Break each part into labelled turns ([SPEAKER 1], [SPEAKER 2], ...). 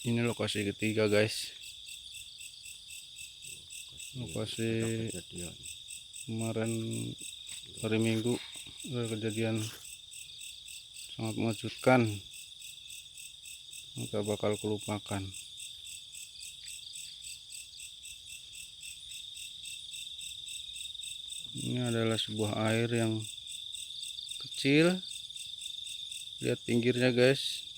[SPEAKER 1] Ini lokasi ketiga guys. Lokasi kemarin hari Minggu ada kejadian sangat mengejutkan, nggak bakal kulupakan. Ini adalah sebuah air yang kecil. Lihat pinggirnya guys.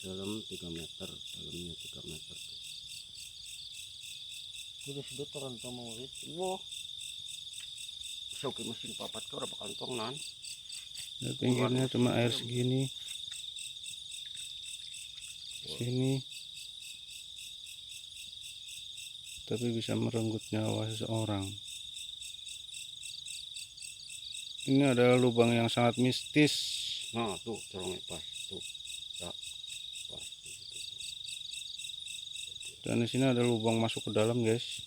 [SPEAKER 2] Dalam 3 meter, dalamnya 3 meter. Udah sudah turun sama murid. Wah, oke mesin papat ke berapa kantong nan?
[SPEAKER 1] Lihat pinggirnya cuma air segini. Sini. Tapi bisa merenggut nyawa seseorang. Ini adalah lubang yang sangat mistis.
[SPEAKER 2] Nah tuh corongnya pas tuh. Ya, pas.
[SPEAKER 1] Dan di sini ada lubang masuk ke dalam guys,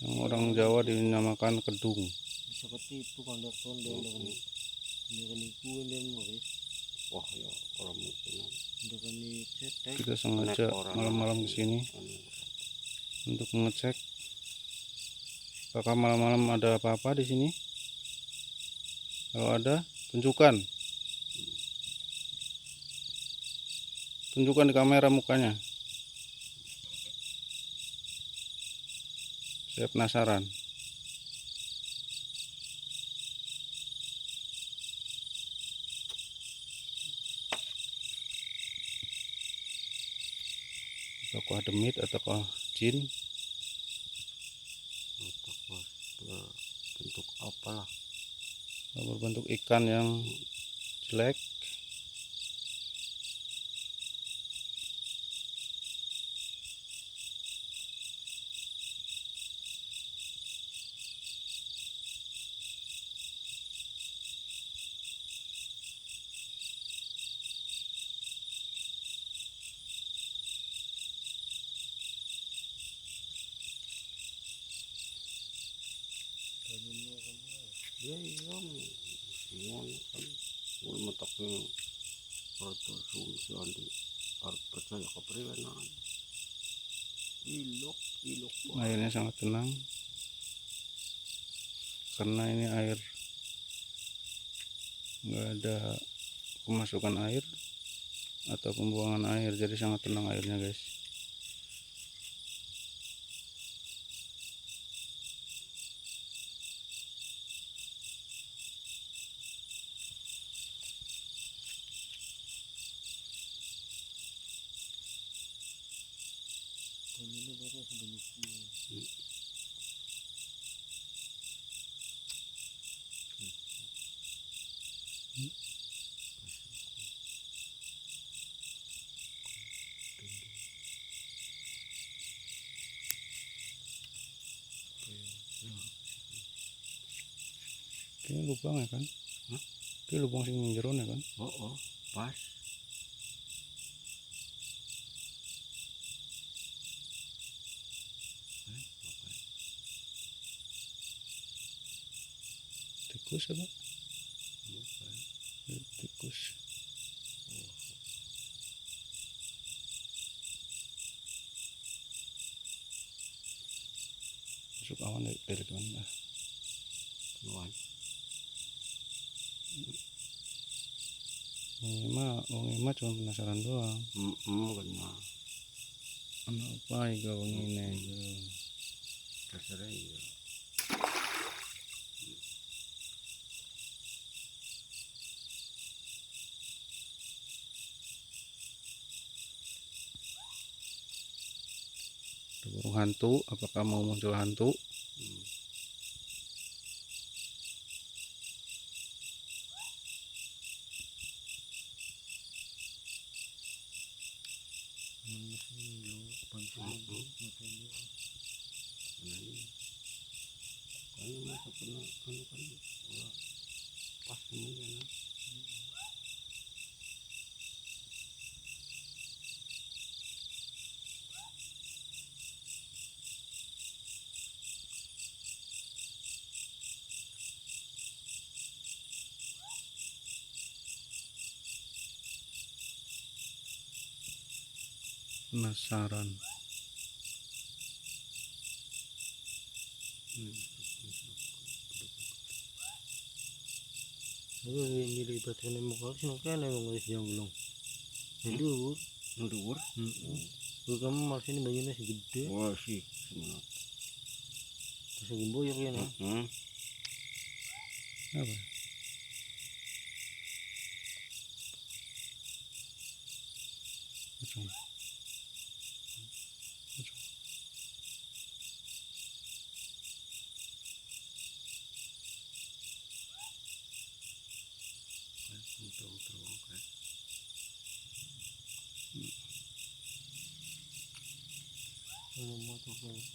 [SPEAKER 1] yang orang Jawa dinamakan kedung.
[SPEAKER 2] Seperti itu kondektor dan iku dan murid. Wah ya orang mungkin dengan cetek.
[SPEAKER 1] Kita sengaja malam-malam kesini untuk mengecek apakah malam-malam ada apa-apa di sini. Kalau ada, tunjukkan di kamera mukanya. Saya penasaran. Apakah demit ataukah jin?
[SPEAKER 2] Bentuk apalah?
[SPEAKER 1] Berbentuk ikan yang jelek.
[SPEAKER 2] Ya iya, semuanya kan mulai metaknya rata sumsian di harus percaya kepriwenan. Ilok
[SPEAKER 1] Airnya sangat tenang karena ini air nggak ada kemasukan air atau pembuangan air, jadi sangat tenang airnya guys.
[SPEAKER 2] ini baru sebenarnya.
[SPEAKER 1] Ini lubang ya kan? Ini lubang sing jero ya kan?
[SPEAKER 2] Oh pas.
[SPEAKER 1] Tikus apa? Tikus. Masuk awan dari mana?
[SPEAKER 2] Awan.
[SPEAKER 1] Wong Ima cuma penasaran doang.
[SPEAKER 2] Kena.
[SPEAKER 1] Ano apa iga wong ini iga.
[SPEAKER 2] Terserah ya.
[SPEAKER 1] Burung hantu, apakah mau muncul hantu?
[SPEAKER 2] Kalau masuk kena kan pas mungkin.
[SPEAKER 1] penasaran.
[SPEAKER 2] Aduh, yang dilibatkan yang muka sih kan emang guys yang belum. Jadi ur,
[SPEAKER 3] Nduwur.
[SPEAKER 2] kamu mas ini bajunya segede,
[SPEAKER 3] Wah sih semangat.
[SPEAKER 2] segede boyok ya nah.
[SPEAKER 1] Apa? Pocong.
[SPEAKER 3] Terong kayak
[SPEAKER 2] Kalau mau tuh kayak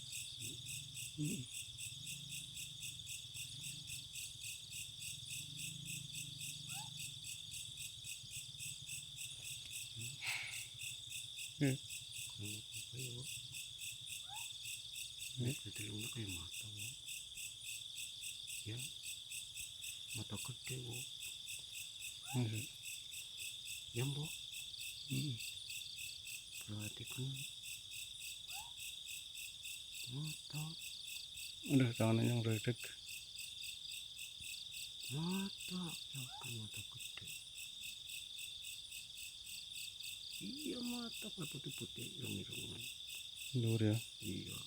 [SPEAKER 3] Ketelungnya kayak mata wo. Ya mata gede wo. Ya mbok. Perhatikan mata
[SPEAKER 1] Udah tangannya yang redek.
[SPEAKER 3] mata ya kan mata gede. Iya mata kayak putih-putih irung-irungan.
[SPEAKER 1] Lur ya.
[SPEAKER 3] Iya.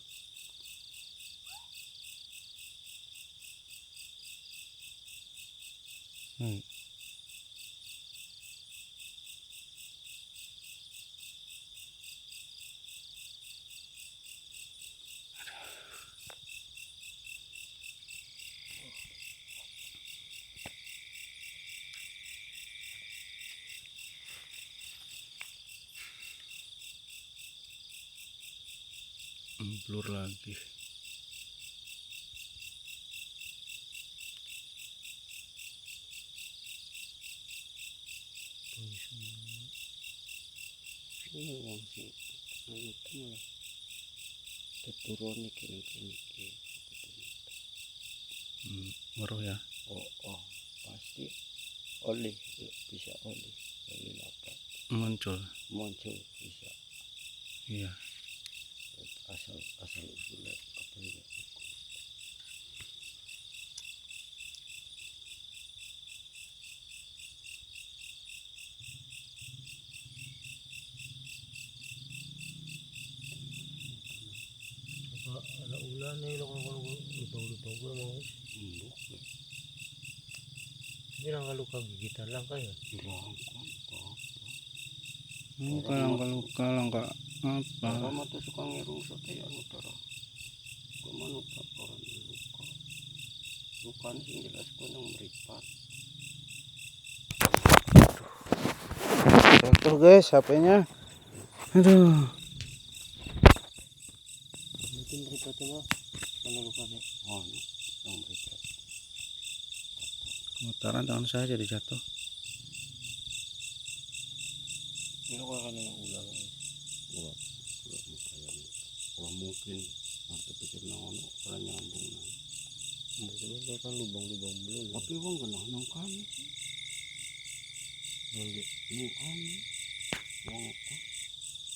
[SPEAKER 1] Blur lagi.
[SPEAKER 3] Ini wong sih. Anu itu malah keturun kini.
[SPEAKER 1] Baru ya.
[SPEAKER 3] Oh pasti oleh bisa oleh lapat
[SPEAKER 1] Muncul.
[SPEAKER 3] muncul bisa
[SPEAKER 1] Iya.
[SPEAKER 3] asal usulnya apa ya.
[SPEAKER 2] apa anak ulan nih lo kalau lubang gue mau ini luka gigitan lang kayo.
[SPEAKER 1] Luka langka apa?
[SPEAKER 3] Orang mata suka ngirung sote anu tara. Kumanut orang luka sing jelas ko nang meripat.
[SPEAKER 1] Jatuh guys HP-nya. Aduh.
[SPEAKER 2] Mungkin meripatnya mah mana luka nih.
[SPEAKER 3] Oh nang meripat.
[SPEAKER 1] Gemetaran tangan saya jadi jatuh.
[SPEAKER 2] Ini kok kan yang ulang.
[SPEAKER 3] Wah mungkin nanti pikir nang orang nyambung nang.
[SPEAKER 2] Mungkin ini kan lubang-lubang belum.
[SPEAKER 3] Tapi wong kena nang kan.
[SPEAKER 2] Nanti
[SPEAKER 3] Nang kan. Wong apa?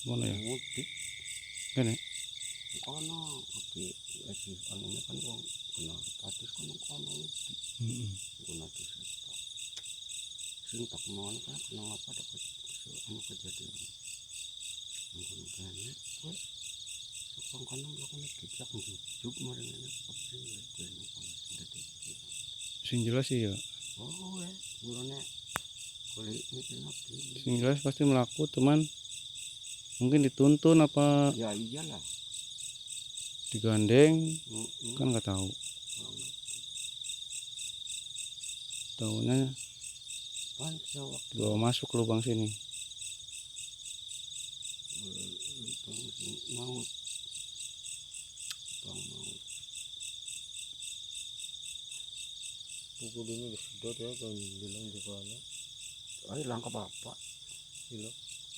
[SPEAKER 1] Mana ya?
[SPEAKER 3] Mudik.
[SPEAKER 1] Gini.
[SPEAKER 3] Kono oke lagi anunya kan wong kena patis kono mudik. Guna tuh sing tak mau kan kena apa dapat anu kejadian. Mungkin kayaknya gue sukang kono melakukan kiplak jujuk maringnya apa gue nang
[SPEAKER 1] Sing jelas sih ya.
[SPEAKER 3] oh ya burane kulit mikir nabi.
[SPEAKER 1] Sing jelas pasti melaku teman. Mungkin dituntun apa
[SPEAKER 3] Ya iyalah.
[SPEAKER 1] digandeng kan nggak tahu. Tahunya
[SPEAKER 3] Kan sewaktu
[SPEAKER 1] dibawa masuk ke lubang sini.
[SPEAKER 3] maut
[SPEAKER 2] pukul ini disedot ya kalau bilang di mana.
[SPEAKER 3] ayo langkah bapak
[SPEAKER 2] Gila.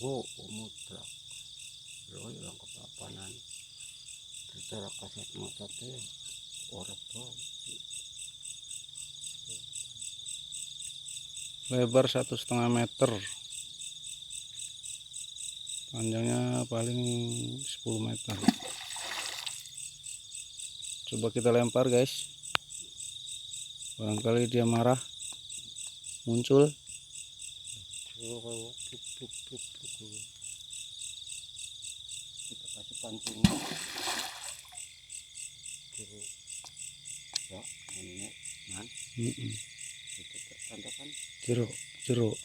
[SPEAKER 3] oh mutra ayo langkah bapanan secara kasat mata teh orang tua
[SPEAKER 1] Lebar 1,5 meter. Panjangnya paling 10 meter. Coba kita lempar guys, barangkali dia marah, muncul.
[SPEAKER 2] Coba kalau truk.
[SPEAKER 3] Kita kasih pancing.
[SPEAKER 2] Terus
[SPEAKER 3] Ya, ini kan kita tandakan
[SPEAKER 1] Jeruk.
[SPEAKER 3] blok.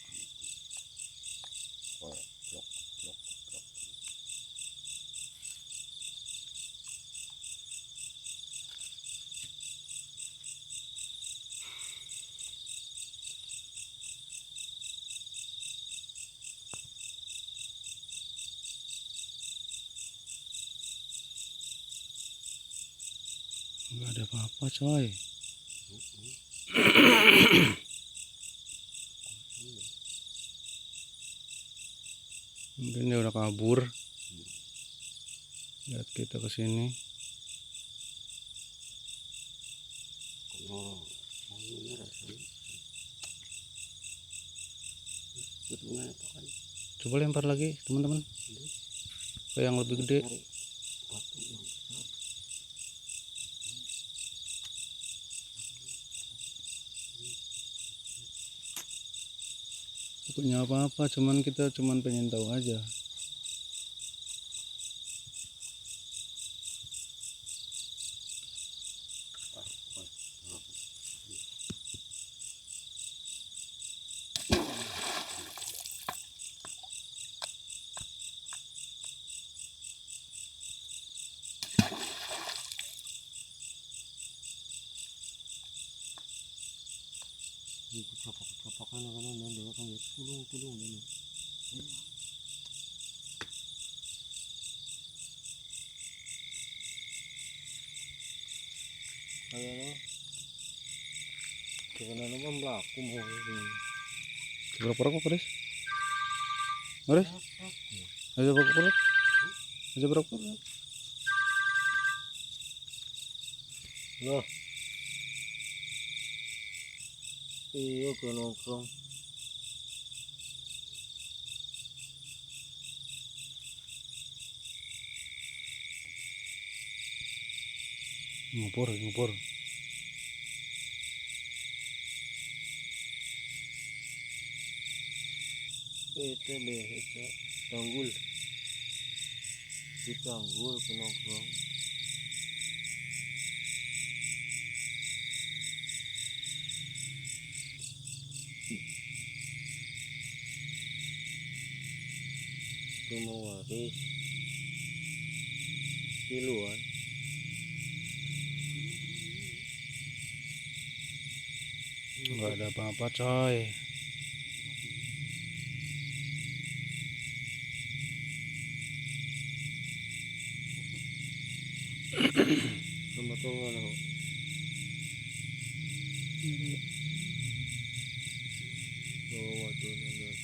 [SPEAKER 1] Nggak ada apa-apa coy. Mungkin dia udah kabur. Lihat kita ke sini.
[SPEAKER 3] Oh, ini rasanya. Kedua itu kan
[SPEAKER 1] Coba lempar lagi teman-teman, ke yang lebih gede.
[SPEAKER 3] cari batu yang besar.
[SPEAKER 1] Pokoknya apa-apa, kita pengen tahu aja.
[SPEAKER 2] ini kecapak-kecapakan karena nanti akan tulung ini. Kayaknya karena nama melaku mau ini.
[SPEAKER 1] Berapa rokok Chris? Chris? Aja berapa rokok? Aja berapa rokok?
[SPEAKER 2] Loh. Iya ke nongkrong.
[SPEAKER 1] Ngubur.
[SPEAKER 2] Itu deh itu tanggul. Di tanggul ke nongkrong. Itu mau waris. Kiluan.
[SPEAKER 1] Nggak ada apa-apa coy.
[SPEAKER 2] Sama tuh mana? Oh, waduh nonton.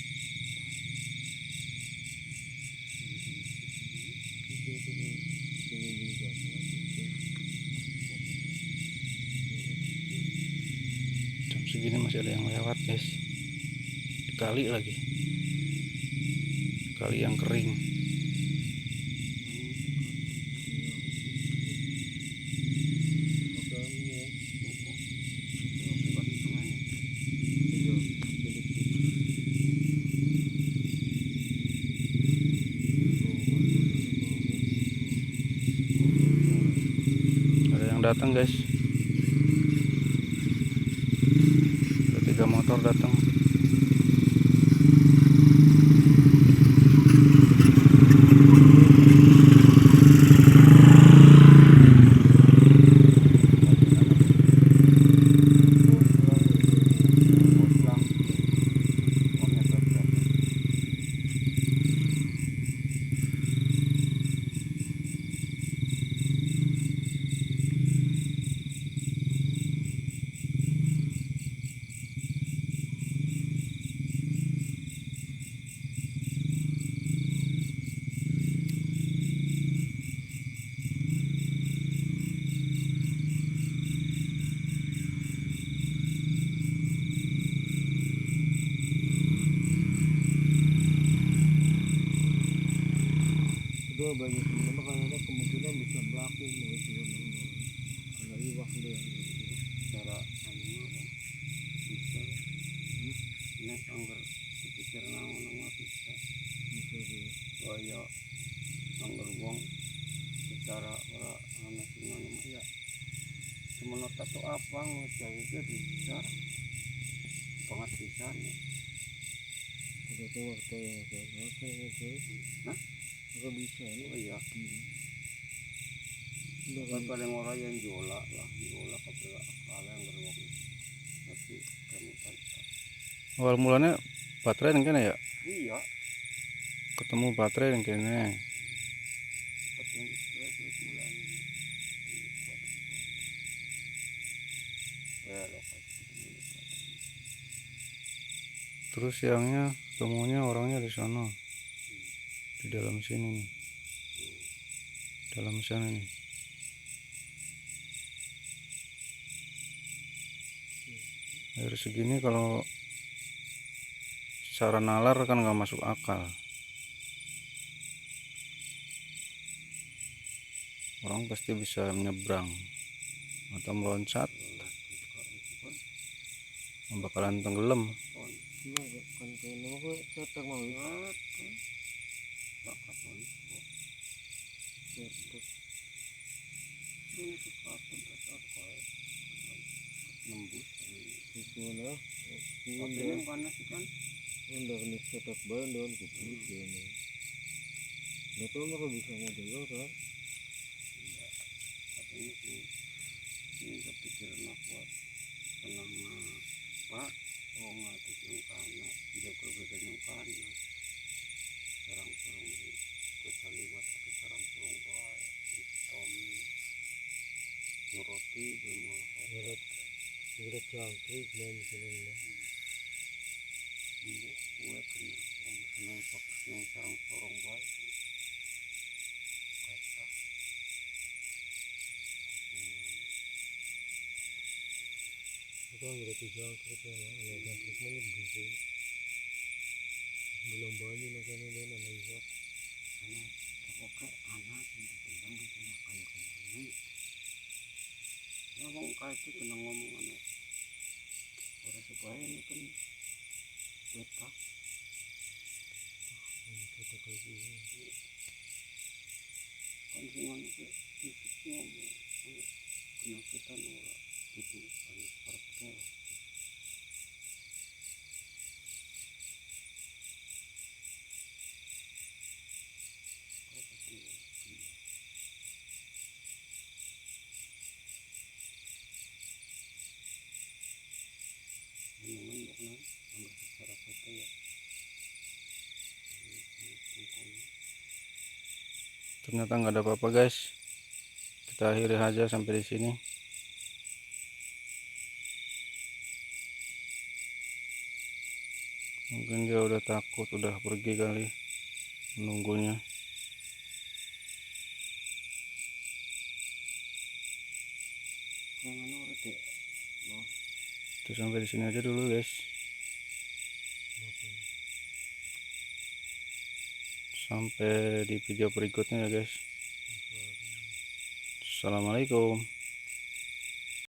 [SPEAKER 1] Jam segini masih ada yang lewat guys. Kali lagi. Kali yang kering. Ada yang datang guys. Ada 3 motor datang.
[SPEAKER 2] Dia banyak teman karena ada kemungkinan bisa vakum gitu kan. Karena iwak dia gitu.
[SPEAKER 3] Cara anu mah bisa nek anggar pikir ngono mah bisa
[SPEAKER 2] Bisa dia.
[SPEAKER 3] kaya anggar wong secara ora ana sing anu mah ya semono tato apa ngejak itu bisa banget bisa nih.
[SPEAKER 2] Udah tuh waktu yang oke.
[SPEAKER 3] Hah?
[SPEAKER 2] Nggak bisa nih.
[SPEAKER 3] Oh iya,
[SPEAKER 2] Udah
[SPEAKER 3] kan
[SPEAKER 2] kan
[SPEAKER 3] paling orang yang jola lah, jola kapela akala yang beruang tapi kemudian
[SPEAKER 1] Awal mulanya baterai yang kene ya,
[SPEAKER 3] iya
[SPEAKER 1] ketemu baterai yang kene.
[SPEAKER 3] betul terus bulan ya lokasi
[SPEAKER 1] Terus siangnya ketemunya orangnya di sana, di dalam sini nih, dalam sana nih. Air segini kalau secara nalar kan nggak masuk akal. Orang pasti bisa menyeberang atau meloncat, bakalan tenggelam.
[SPEAKER 2] gimana kan kayak nama gue cetak mau ya. Cetak.
[SPEAKER 3] nembus
[SPEAKER 2] Itu mana?
[SPEAKER 3] tapi yang panas kan
[SPEAKER 2] Udah kena cetak bandon kupus ya nih. Nggak tahu maka bisa model kan?
[SPEAKER 3] tapi ini kepikiran aku tenang pak oh ngatu yang kana joko beda yang kana sarang-sarang kesaliwat ke sarang-sarang bae hitam nuroti bemo
[SPEAKER 2] Udah cangkrik dan misalnya.
[SPEAKER 3] gue kena orang seneng sok yang sarang-sarang bae kata
[SPEAKER 2] Itu udah cangkrik ya, ada cangkrik mana gitu. Belum banyak makanya dan anak iwak.
[SPEAKER 3] karena pokoknya anak yang ditendang di tengah kayak ini ngomong kayak itu kena ngomong anak orang supaya ini kan letak
[SPEAKER 2] Cetak kayak gini.
[SPEAKER 3] kan cuman itu ngomong kena kita nora itu kan parkir memang bukan ambil secara foto ya
[SPEAKER 1] Ternyata nggak ada apa-apa guys. Kita akhiri aja sampai di sini. Mungkin dia udah takut, udah pergi kali menunggunya.
[SPEAKER 3] yang mana orang dek loh
[SPEAKER 1] Itu sampai di sini aja dulu guys. Sampai di video berikutnya ya guys. Assalamualaikum.